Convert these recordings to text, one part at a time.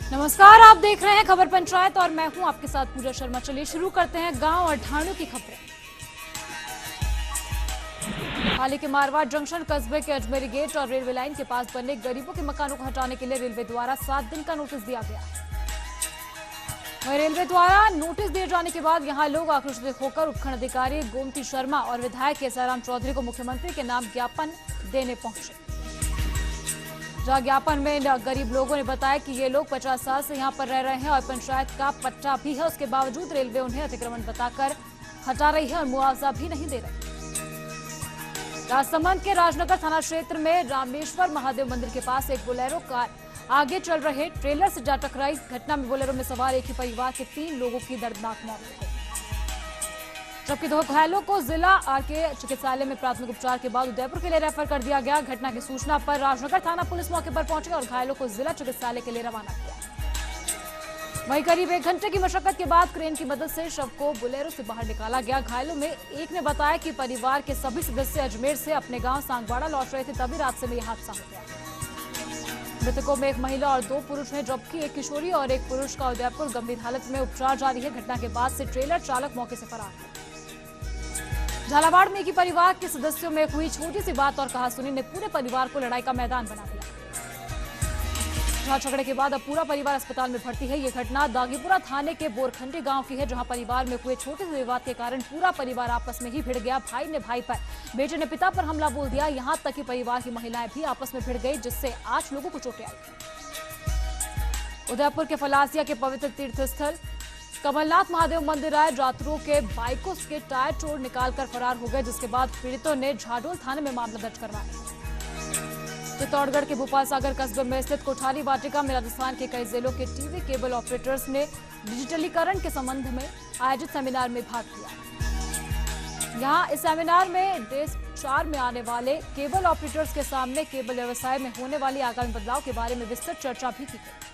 नमस्कार, आप देख रहे हैं खबर पंचायत और मैं हूं आपके साथ पूजा शर्मा। चलिए शुरू करते हैं गांव और ढाणियों की खबरें। हाल ही के मारवाड़ जंक्शन कस्बे के अजमेरी गेट और रेलवे लाइन के पास बने गरीबों के मकानों को हटाने के लिए रेलवे द्वारा 7 दिन का नोटिस दिया गया। वहीं रेलवे द्वारा नोटिस दिए जाने के बाद यहां लोग आक्रोशित होकर उपखंड अधिकारी गोमती शर्मा और विधायक केसाराम चौधरी को मुख्यमंत्री के नाम ज्ञापन देने पहुंचे। जहां ज्ञापन में गरीब लोगों ने बताया कि ये लोग 50 साल से यहां पर रह रहे हैं और पंचायत का पट्टा भी है, उसके बावजूद रेलवे उन्हें अतिक्रमण बताकर हटा रही है और मुआवजा भी नहीं दे रही। राजसमंद के राजनगर थाना क्षेत्र में रामेश्वर महादेव मंदिर के पास एक बोलेरो कार आगे चल रहे ट्रेलर से जा टकराई। घटना में बोलेरो में सवार एक ही परिवार के 3 लोगों की दर्दनाक मौत हो गई, जबकि 2 घायलों को जिला आरके चिकित्सालय में प्राथमिक उपचार के बाद उदयपुर के लिए रेफर कर दिया गया। घटना की सूचना पर राजनगर थाना पुलिस मौके पर पहुंची और घायलों को जिला चिकित्सालय के लिए रवाना किया। वहीं करीब 1 घंटे की मशक्कत के बाद क्रेन की मदद से शव को बोलेरो से बाहर निकाला गया। घायलों में एक ने बताया कि परिवार के सभी सदस्य अजमेर से अपने गांव सांगवाड़ा लौट रहे थे, तभी रात से में यह हादसा हो गया। मृतकों में एक महिला और 2 पुरुष हैं, जबकि एक किशोरी और एक पुरुष का उदयपुर गंभीर हालत में उपचार जारी है। घटना के बाद से ट्रेलर चालक मौके से फरार है। झालावाड़ में एक ही परिवार के सदस्यों में हुई छोटी सी बात और कहासुनी ने पूरे परिवार को लड़ाई का मैदान बना दिया। जहां झगड़े के बाद अब पूरा परिवार अस्पताल में भर्ती है। ये घटना दागीपुरा थाने के बोरखंडी गांव की है, जहां परिवार में हुए छोटे से विवाद के कारण पूरा परिवार आपस में ही भिड़ गया। भाई ने भाई पर, बेटे ने पिता पर हमला बोल दिया। यहां तक कि परिवार की महिलाएं भी आपस में भिड़ गई, जिससे 8 लोगों को चोटें आई। उदयपुर के फलासिया के पवित्र तीर्थ स्थल कमलनाथ महादेव मंदिर आए यात्रियों के बाइकों के टायर तोड़ निकालकर फरार हो गए, जिसके बाद पीड़ितों ने झाडोल थाने में मामला दर्ज करवाया। चित्तौड़गढ़ के भोपाल सागर कस्बे में स्थित कोठारी वाटिका में राजस्थान के कई जिलों के टीवी केबल ऑपरेटर्स ने डिजिटलीकरण के संबंध में आयोजित सेमिनार में भाग लिया। यहाँ इस सेमिनार में देश 4 में आने वाले केबल ऑपरेटर्स के सामने केबल व्यवसाय में होने वाली आगामी बदलाव के बारे में विस्तृत चर्चा भी की गई।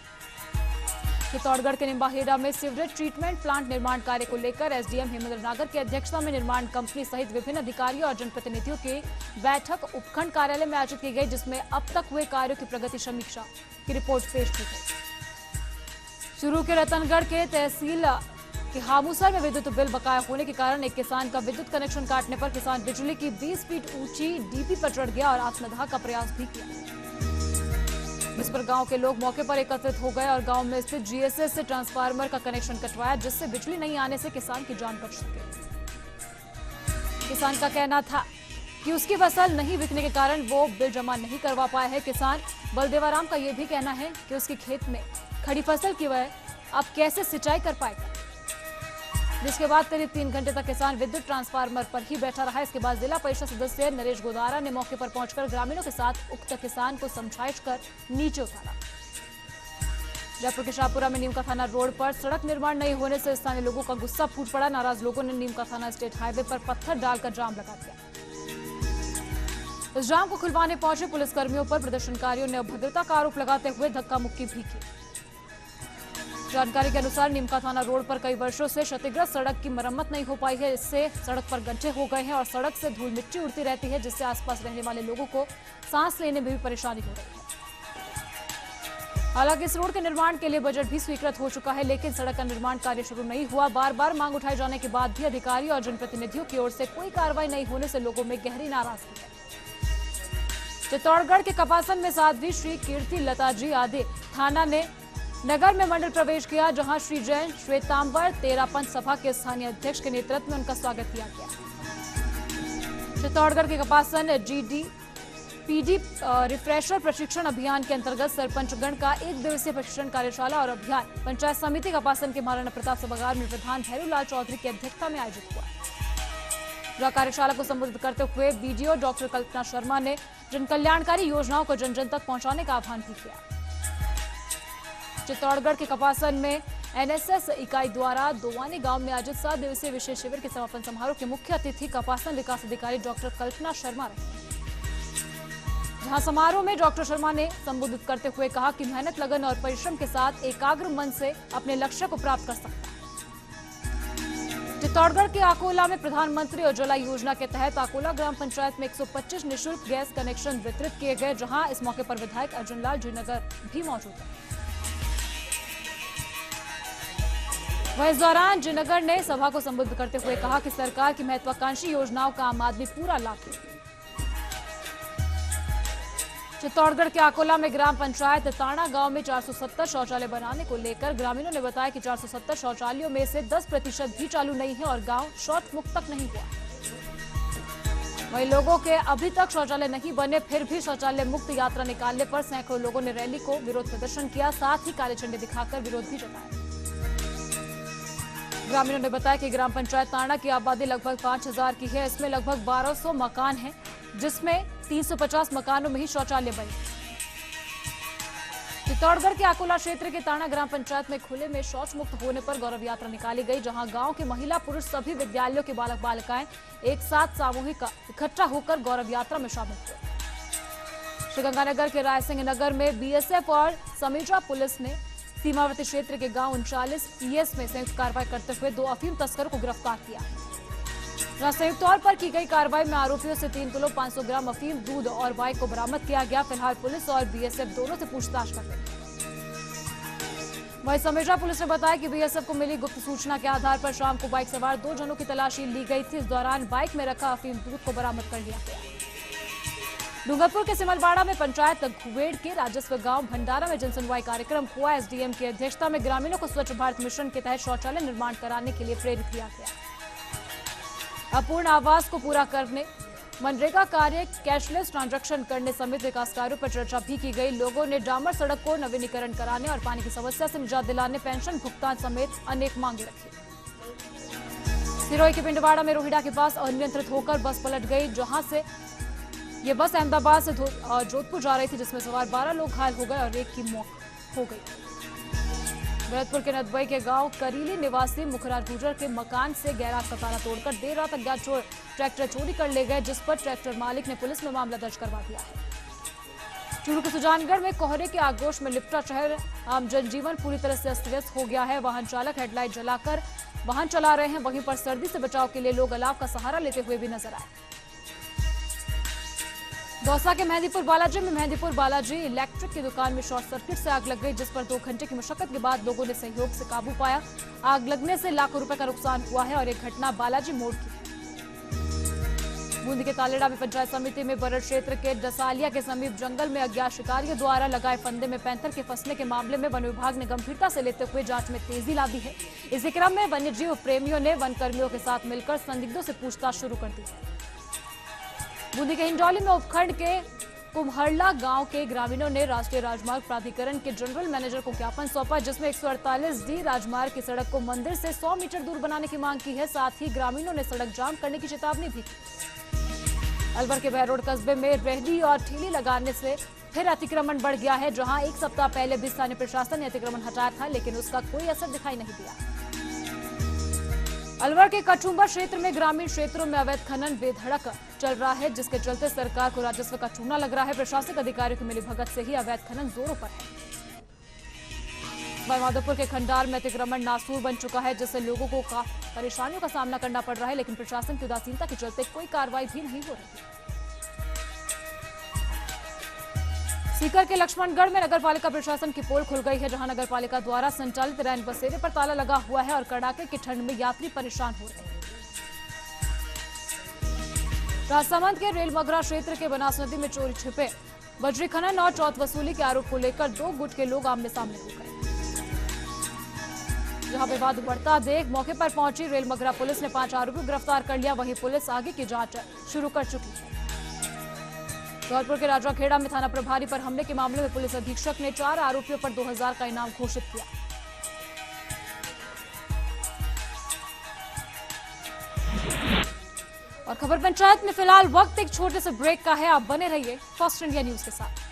चित्तौड़गढ़ के निम्बाहेड़ा में सीवरेज ट्रीटमेंट प्लांट निर्माण कार्य को लेकर एसडीएम हेमेंद्र नागर की अध्यक्षता में निर्माण कंपनी सहित विभिन्न अधिकारियों और जनप्रतिनिधियों की बैठक उपखंड कार्यालय में आयोजित की गई, जिसमें अब तक हुए कार्यों की प्रगति समीक्षा की रिपोर्ट पेश की गई। चूरू के रतनगढ़ के तहसील के हामूसर में विद्युत बिल बकाया होने के कारण एक किसान का विद्युत कनेक्शन काटने पर किसान बिजली की 20 फीट ऊंची डीपी पर चढ़ गया और आत्मदाह का प्रयास भी किया, जिस पर गांव के लोग मौके पर एकत्रित हो गए और गांव में स्थित जीएसएस से ट्रांसफार्मर का कनेक्शन कटवाया, जिससे बिजली नहीं आने से किसान की जान बच सके। किसान का कहना था कि उसकी फसल नहीं बिकने के कारण वो बिल जमा नहीं करवा पाया है। किसान बलदेवाराम का यह भी कहना है कि उसके खेत में खड़ी फसल की वजह अब कैसे सिंचाई कर पाएगा, जिसके बाद करीब 3 घंटे तक किसान विद्युत ट्रांसफार्मर पर ही बैठा रहा। इसके बाद जिला परिषद सदस्य नरेश गोदारा ने मौके पर पहुंचकर ग्रामीणों के साथ उक्त किसान को समझाइश कर नीचे उतारा। जयपुर के शाहपुरा में नीम का थाना रोड पर सड़क निर्माण नहीं होने से स्थानीय लोगों का गुस्सा फूट पड़ा। नाराज लोगों ने नीम का थाना स्टेट हाईवे पर पत्थर डालकर जाम लगा दिया। इस जाम को खुलवाने पहुंचे पुलिसकर्मियों पर प्रदर्शनकारियों ने अभद्रता का आरोप लगाते हुए धक्का मुक्की भी की। जानकारी के अनुसार नीमका थाना रोड पर कई वर्षों से क्षतिग्रस्त सड़क की मरम्मत नहीं हो पाई है। इससे सड़क पर गड्ढे हो गए हैं और सड़क से धूल मिट्टी उड़ती रहती है, जिससे आसपास रहने वाले लोगों को सांस लेने में भी परेशानी हो रही है। हालांकि इस रोड के निर्माण के लिए बजट भी स्वीकृत हो चुका है, लेकिन सड़क का निर्माण कार्य शुरू नहीं हुआ। बार बार मांग उठाए जाने के बाद भी अधिकारी और जनप्रतिनिधियों की ओर से कोई कार्रवाई नहीं होने से लोगों में गहरी नाराजगी है। चित्तौड़गढ़ के कपासन में साध्वी श्री कीर्ति लताजी आदि थाना ने नगर में मंडल प्रवेश किया, जहां श्री जैन श्वेतांबर तेरापंथ सभा के स्थानीय अध्यक्ष के नेतृत्व में उनका स्वागत किया गया। चित्तौड़गढ़ के कपासन जीडी पीडी रिफ्रेशर प्रशिक्षण अभियान के अंतर्गत सरपंचगण का 1 दिवसीय प्रशिक्षण कार्यशाला और अभियान पंचायत समिति कपासन के महाराणा प्रताप सभागार में प्रधान भैरूलाल चौधरी की अध्यक्षता में आयोजित हुआ। कार्यशाला को संबोधित करते हुए बीडीओ डॉक्टर कल्पना शर्मा ने जन कल्याणकारी योजनाओं को जन जन तक पहुंचाने का आह्वान भी किया। चित्तौड़गढ़ के कपासन में एनएसएस इकाई द्वारा दोवानी गांव में आयोजित 7 दिवसीय विशेष शिविर के समापन समारोह के मुख्य अतिथि कपासन विकास अधिकारी डॉक्टर कल्पना शर्मा रहे, जहां समारोह में डॉक्टर शर्मा ने संबोधित करते हुए कहा कि मेहनत, लगन और परिश्रम के साथ एकाग्र मन से अपने लक्ष्य को प्राप्त कर सकता है। चित्तौड़गढ़ के आकोला में प्रधानमंत्री उज्ज्वला योजना के तहत आकोला ग्राम पंचायत में 125 निःशुल्क गैस कनेक्शन वितरित किए गए, जहां इस मौके पर विधायक अर्जुन लाल जी नगर भी मौजूद हैं। वहीं इस दौरान जिनगर ने सभा को संबोधित करते हुए कहा कि सरकार की महत्वाकांक्षी योजनाओं का आम आदमी पूरा लाभ ले। चित्तौड़गढ़ के आकोला में ग्राम पंचायत ताना गांव में 470 शौचालय बनाने को लेकर ग्रामीणों ने बताया कि 470 शौचालयों में से 10% भी चालू नहीं है और गांव शौच मुक्त तक नहीं हुआ। वहीं लोगों के अभी तक शौचालय नहीं बने, फिर भी शौचालय मुक्त यात्रा निकालने पर सैकड़ों लोगों ने रैली को विरोध प्रदर्शन किया, साथ ही काले झंडे दिखाकर विरोध भी जताया। ग्रामीणों ने बताया कि ग्राम पंचायत ताना की आबादी लगभग 5000 की है। इसमें लगभग 1200 मकान हैं, जिसमें 350 मकानों में ही शौचालय बने। चित्तौड़गढ़ के आकोला क्षेत्र के ताना ग्राम पंचायत में खुले में शौच मुक्त होने पर गौरव यात्रा निकाली गई, जहां गांव के महिला पुरुष सभी विद्यालयों के बालक बालिकाएं एक साथ सामूहिक इकट्ठा होकर गौरव यात्रा में शामिल हुए। श्रीगंगानगर के रायसिंह नगर में बीएसएफ और समीजा पुलिस ने सीमावर्ती क्षेत्र के गांव 39 पीएस में संयुक्त कार्रवाई करते हुए 2 अफीम तस्करों को गिरफ्तार किया। जहां संयुक्त तौर पर की गई कार्रवाई में आरोपियों से 3 किलो 500 ग्राम अफीम, दूध और बाइक को बरामद किया गया। फिलहाल पुलिस और बीएसएफ दोनों से पूछताछ कर रही है। वहीं समेजा पुलिस ने बताया कि बीएसएफ को मिली गुप्त सूचना के आधार पर शाम को बाइक सवार 2 जनों की तलाशी ली गई थी। इस दौरान बाइक में रखा अफीम दूध को बरामद कर लिया गया। डूंगरपुर के सिमलवाड़ा में पंचायत घुवेड़ के राजस्व गांव भंडारा में जनसुनवाई कार्यक्रम हुआ। एसडीएम की अध्यक्षता में ग्रामीणों को स्वच्छ भारत मिशन के तहत शौचालय निर्माण कराने के लिए प्रेरित किया गया। अपूर्ण आवास को पूरा करने, मनरेगा कार्य, कैशलेस ट्रांजैक्शन करने समेत विकास कार्यों पर चर्चा भी की गई। लोगों ने डामर सड़क को नवीनीकरण कराने और पानी की समस्या से निजात दिलाने, पेंशन भुगतान समेत अनेक मांगे रखी। सिरोही के पिंडवाड़ा में रोहिड़ा के पास अनियंत्रित होकर बस पलट गई, जहां से ये बस अहमदाबाद से जोधपुर जा रही थी, जिसमें सवार 12 लोग घायल हो गए और एक की मौत हो गई। भरतपुर के नदबई के गांव करीली निवासी मुखराज गुर्जर के मकान से गैराज का ताला तोड़कर देर रात अज्ञात चोर ट्रैक्टर चोरी कर ले गए, जिस पर ट्रैक्टर मालिक ने पुलिस में मामला दर्ज करवा दिया है। चूरू के सुजानगढ़ में कोहरे के आक्रोश में लिपटा शहर, आम जनजीवन पूरी तरह से अस्त व्यस्त हो गया है। वाहन चालक हेडलाइट जलाकर वाहन चला रहे हैं, वहीं पर सर्दी से बचाव के लिए लोग अलाव का सहारा लेते हुए भी नजर आए। दौसा के मेहंदीपुर बालाजी में मेहंदीपुर बालाजी इलेक्ट्रिक की दुकान में शॉर्ट सर्किट से आग लग गई, जिस पर 2 घंटे की मशक्कत के बाद लोगों ने सहयोग से काबू पाया। आग लगने से लाखों रुपए का नुकसान हुआ है और एक घटना बालाजी मोड़ की है। बूंदी के तालेड़ा में पंचायत समिति में बरड़ क्षेत्र के डसालिया के समीप जंगल में अज्ञात शिकारियों द्वारा लगाए फंदे में पैंथर के फंसने के मामले में वन विभाग ने गंभीरता से लेते हुए जांच में तेजी ला दी है। इसी क्रम में वन्यजीव प्रेमियों ने वन कर्मियों के साथ मिलकर संदिग्धों से पूछताछ शुरू कर दी है। बूंदी के हिंडौली में उपखंड के कुम्हरला गांव के ग्रामीणों ने राष्ट्रीय राजमार्ग प्राधिकरण के जनरल मैनेजर को ज्ञापन सौंपा, जिसमें 148D राजमार्ग की सड़क को मंदिर से 100 मीटर दूर बनाने की मांग की है। साथ ही ग्रामीणों ने सड़क जाम करने की चेतावनी भी की। अलवर के बहरोड कस्बे में रेहड़ी और ठेली लगाने से फिर अतिक्रमण बढ़ गया है, जहां 1 सप्ताह पहले भी स्थानीय प्रशासन ने अतिक्रमण हटाया था, लेकिन उसका कोई असर दिखाई नहीं दिया। अलवर के कठुम्बा क्षेत्र में ग्रामीण क्षेत्रों में अवैध खनन बेधड़क चल रहा है, जिसके चलते सरकार को राजस्व का चूना लग रहा है। प्रशासनिक अधिकारियों की मिलीभगत से ही अवैध खनन जोरों पर है। माधोपुर के खंडार में अतिक्रमण नासूर बन चुका है, जिससे लोगों को परेशानियों का सामना करना पड़ रहा है, लेकिन प्रशासन की उदासीनता के चलते कोई कार्रवाई भी नहीं हो रही। सीकर के लक्ष्मणगढ़ में नगरपालिका प्रशासन की पोल खुल गई है, जहां नगरपालिका द्वारा संचालित रैन बसेरे पर ताला लगा हुआ है और कड़ाके की ठंड में यात्री परेशान हो रहे हैं। राजसमंद के रेलमगरा क्षेत्र के बनास नदी में चोरी छिपे बजरी खनन और चौथ वसूली के आरोप को लेकर 2 गुट के लोग आमने सामने हो गए। जहां विवाद बढ़ता देख मौके पर पहुंची रेलमगरा पुलिस ने 5 आरोपियों को गिरफ्तार कर लिया। वहीं पुलिस आगे की जांच शुरू कर चुकी है। धौलपुर के राजाखेड़ा में थाना प्रभारी पर हमले के मामले में पुलिस अधीक्षक ने 4 आरोपियों पर 2000 का इनाम घोषित किया। और खबर पंचायत में फिलहाल वक्त एक छोटे से ब्रेक का है। आप बने रहिए फर्स्ट इंडिया न्यूज के साथ।